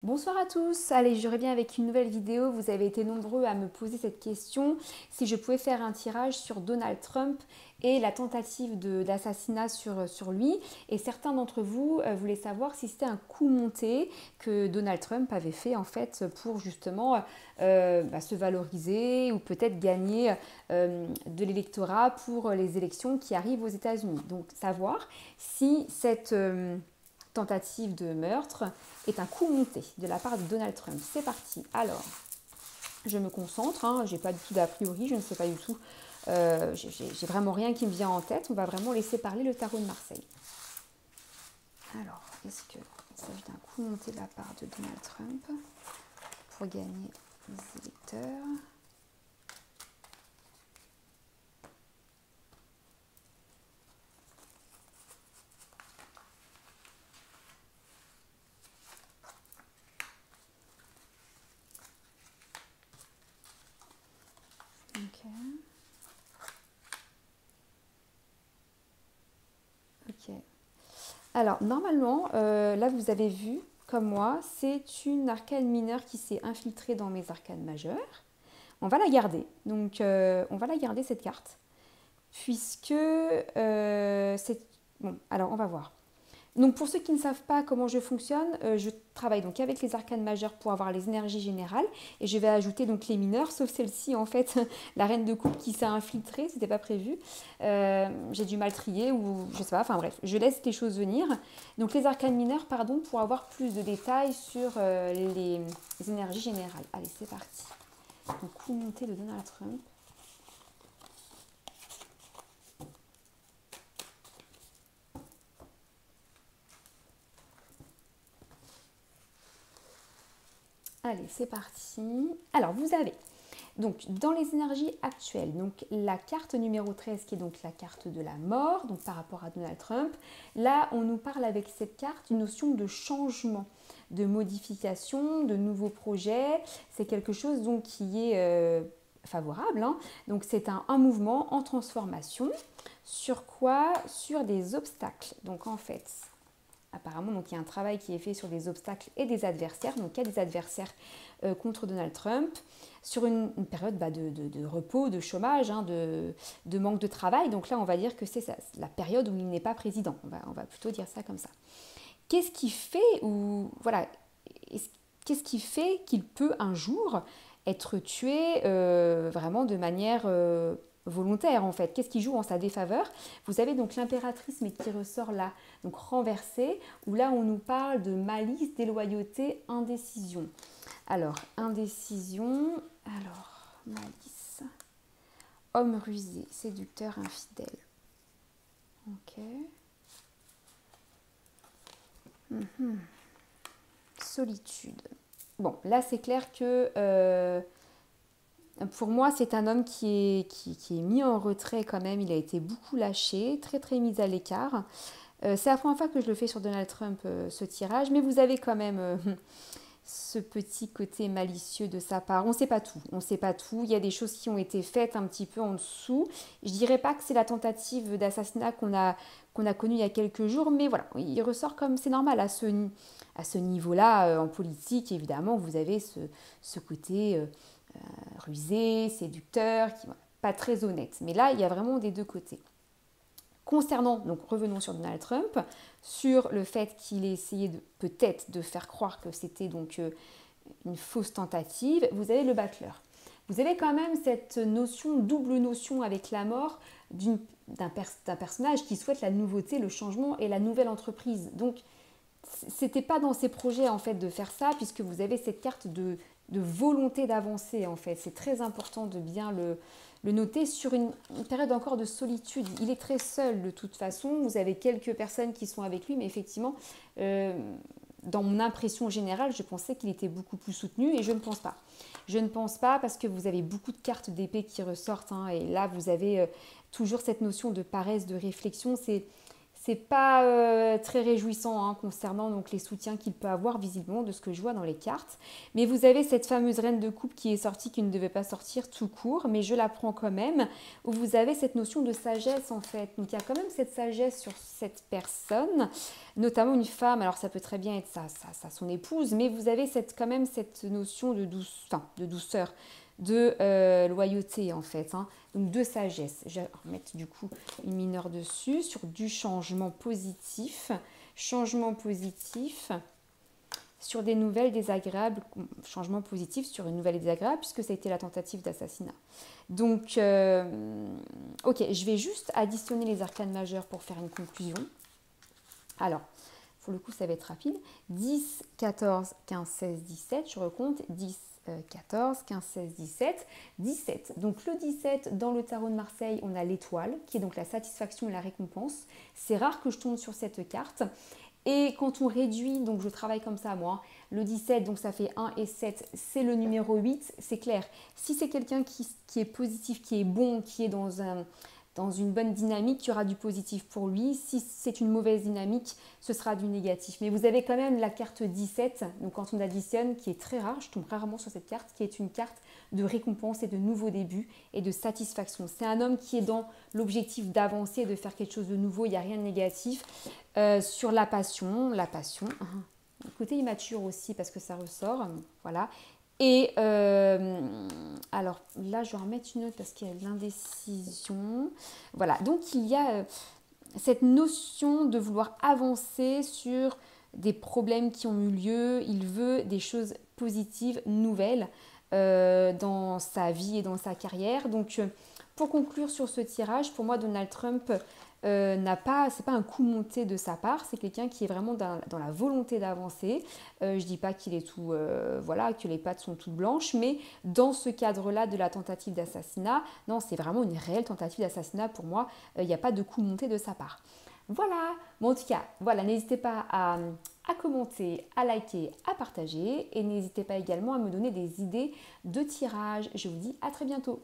Bonsoir à tous, allez je reviens avec une nouvelle vidéo. Vous avez été nombreux à me poser cette question, si je pouvais faire un tirage sur Donald Trump et la tentative d'assassinat sur lui. Et certains d'entre vous voulaient savoir si c'était un coup monté que Donald Trump avait fait en fait pour justement se valoriser ou peut-être gagner de l'électorat pour les élections qui arrivent aux États-Unis. Donc savoir si cette tentative de meurtre est un coup monté de la part de Donald Trump. C'est parti. Alors, je me concentre, hein, j'ai pas du tout d'a priori, je ne sais pas du tout, j'ai vraiment rien qui me vient en tête. On va vraiment laisser parler le tarot de Marseille. Alors, est-ce qu'il s'agit d'un coup monté de la part de Donald Trump pour gagner les électeurs? Ok. Ok. Alors, normalement, là, vous avez vu, comme moi, c'est une arcane mineure qui s'est infiltrée dans mes arcanes majeures. On va la garder. Donc, on va la garder, cette carte, puisque c'est... Bon, alors, on va voir. Donc, pour ceux qui ne savent pas comment je fonctionne, je travaille donc avec les arcanes majeures pour avoir les énergies générales, et je vais ajouter donc les mineures, sauf celle-ci, en fait, la reine de coupe qui s'est infiltrée, c'était pas prévu. J'ai dû mal trier, ou je sais pas, enfin bref, je laisse les choses venir. Donc, les arcanes mineures, pardon, pour avoir plus de détails sur les énergies générales. Allez, c'est parti. Donc, coup monté de Donald Trump. Allez, c'est parti. Alors, vous avez donc dans les énergies actuelles, donc la carte numéro 13 qui est donc la carte de la mort, donc par rapport à Donald Trump. Là, on nous parle avec cette carte une notion de changement, de modification, de nouveaux projets. C'est quelque chose donc qui est favorable, hein. Donc c'est un mouvement en transformation. Sur quoi? Sur des obstacles. Donc en fait, apparemment, donc, il y a un travail qui est fait sur des obstacles et des adversaires. Donc, il y a des adversaires contre Donald Trump sur une période de repos, de chômage, hein, de manque de travail. Donc là, on va dire que c'est la période où il n'est pas président. On va plutôt dire ça comme ça. Qu'est-ce qui fait, ou voilà, qu'est-ce qui fait qu'il peut un jour être tué vraiment de manière volontaire en fait? Qu'est-ce qui joue en sa défaveur? Vous avez donc l'impératrice mais qui ressort là, donc renversée, où là on nous parle de malice, déloyauté, indécision. Alors, indécision, alors, malice, homme rusé, séducteur, infidèle. Ok. Solitude. Bon, là c'est clair que pour moi c'est un homme qui est mis en retrait quand même. Il a été beaucoup lâché, très très mis à l'écart. C'est la première fois que je le fais sur Donald Trump, ce tirage, mais vous avez quand même ce petit côté malicieux de sa part. On ne sait pas tout, on ne sait pas tout. Il y a des choses qui ont été faites un petit peu en dessous. Je dirais pas que c'est la tentative d'assassinat qu'on a connue il y a quelques jours, mais voilà, il ressort comme c'est normal à ce niveau-là. En politique, évidemment, vous avez ce côté rusé, séducteur, qui voilà, pas très honnête. Mais là, il y a vraiment des deux côtés. Concernant, donc revenons sur Donald Trump, sur le fait qu'il ait essayé peut-être de faire croire que c'était donc une fausse tentative, vous avez le battleur. Vous avez quand même cette notion, double notion avec la mort d'un personnage qui souhaite la nouveauté, le changement et la nouvelle entreprise. Donc, c'était pas dans ses projets en fait de faire ça, puisque vous avez cette carte de volonté d'avancer en fait. C'est très important de bien le noter sur une période encore de solitude. Il est très seul de toute façon. Vous avez quelques personnes qui sont avec lui, mais effectivement, dans mon impression générale, je pensais qu'il était beaucoup plus soutenu et je ne pense pas. Je ne pense pas parce que vous avez beaucoup de cartes d'épée qui ressortent, hein, et là vous avez toujours cette notion de paresse, de réflexion. C'est pas très réjouissant hein, concernant donc les soutiens qu'il peut avoir visiblement de ce que je vois dans les cartes. Mais vous avez cette fameuse reine de coupe qui est sortie, qui ne devait pas sortir tout court, mais je la prends quand même, où vous avez cette notion de sagesse en fait. Donc il y a quand même cette sagesse sur cette personne, notamment une femme, alors ça peut très bien être son épouse, mais vous avez quand même cette notion de douceur, de loyauté en fait, hein. Donc de sagesse. Je vais remettre du coup une mineure dessus sur du changement positif sur des nouvelles désagréables, changement positif sur une nouvelle désagréable puisque ça a été la tentative d'assassinat. Donc ok, je vais juste additionner les arcanes majeures pour faire une conclusion. Alors, pour le coup, ça va être rapide. 10, 14, 15, 16, 17. Je recompte 10, 14, 15, 16, 17. 17. Donc le 17, dans le tarot de Marseille, on a l'étoile, qui est donc la satisfaction et la récompense. C'est rare que je tombe sur cette carte. Et quand on réduit, donc je travaille comme ça moi, le 17, donc ça fait 1 et 7, c'est le numéro 8, c'est clair. Si c'est quelqu'un qui est positif, qui est bon, qui est dans une bonne dynamique, il y aura du positif pour lui. Si c'est une mauvaise dynamique, ce sera du négatif. Mais vous avez quand même la carte 17, donc quand on additionne, qui est très rare, je tombe rarement sur cette carte, qui est une carte de récompense et de nouveau début et de satisfaction. C'est un homme qui est dans l'objectif d'avancer, de faire quelque chose de nouveau, il n'y a rien de négatif. Sur la passion, côté immature aussi parce que ça ressort, voilà. Et alors là, je vais en remettre une autre parce qu'il y a de l'indécision. Voilà, donc il y a cette notion de vouloir avancer sur des problèmes qui ont eu lieu. Il veut des choses positives, nouvelles dans sa vie et dans sa carrière. Donc pour conclure sur ce tirage, pour moi, Donald Trump c'est pas un coup monté de sa part, c'est quelqu'un qui est vraiment dans la volonté d'avancer. Je dis pas qu'il est tout, voilà, que les pattes sont toutes blanches, mais dans ce cadre-là de la tentative d'assassinat, non, c'est vraiment une réelle tentative d'assassinat pour moi. Il n'y a pas de coup monté de sa part. Voilà, bon, en tout cas, voilà, n'hésitez pas à commenter, à liker, à partager et n'hésitez pas également à me donner des idées de tirage. Je vous dis à très bientôt.